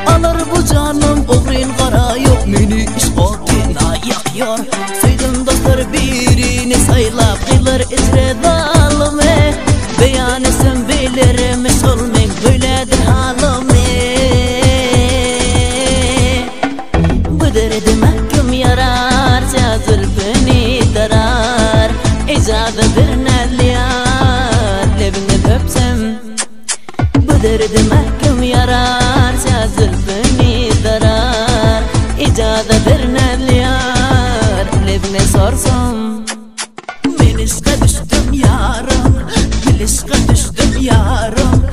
Alır bu canım oğrin kara yok meni işkokina yakıyor. Söydim dostlar birini saylap kıylar izre dalımı. Beyan etsin bilirim solmayın böyledir halımı. Bu derdi mahkum yarar zülfünü darar. İcadı bir neliyar lebini öpsem. Bu derdi mahkum yarar zülfünü darar. İcadı bir neliyar lebini sorsam. Ben iska düştüm yarım, biliska düştüm yarım,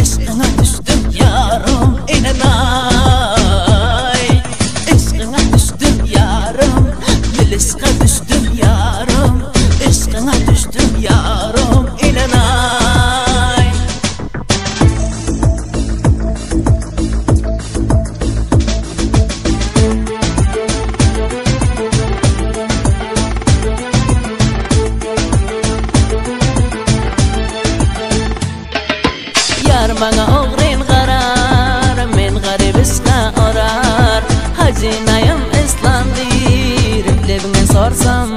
eşkına düştüm yarım, inanay. Eşkına düştüm yarım, biliska düştüm yarım, eşkına düştüm yarım, inanay. Yar bana oğrin karar, men garibiska orar. Hazinayım İslam'dir, lebine sorsam.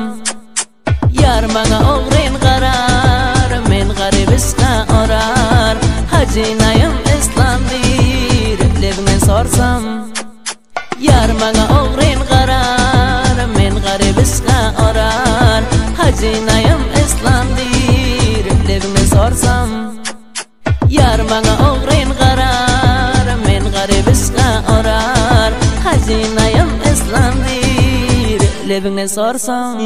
Yar bana oğrin karar, men garibiska orar. Hazinayım İslam'dir, lebine sorsam. Yar bana oğrin karar, men garibiska orar. Hazinayım İslam'dir, lebine sorsam. Yar bana oğrin karar, men garibiska orar. Hazinayım İslam'dir, lebine sorsam.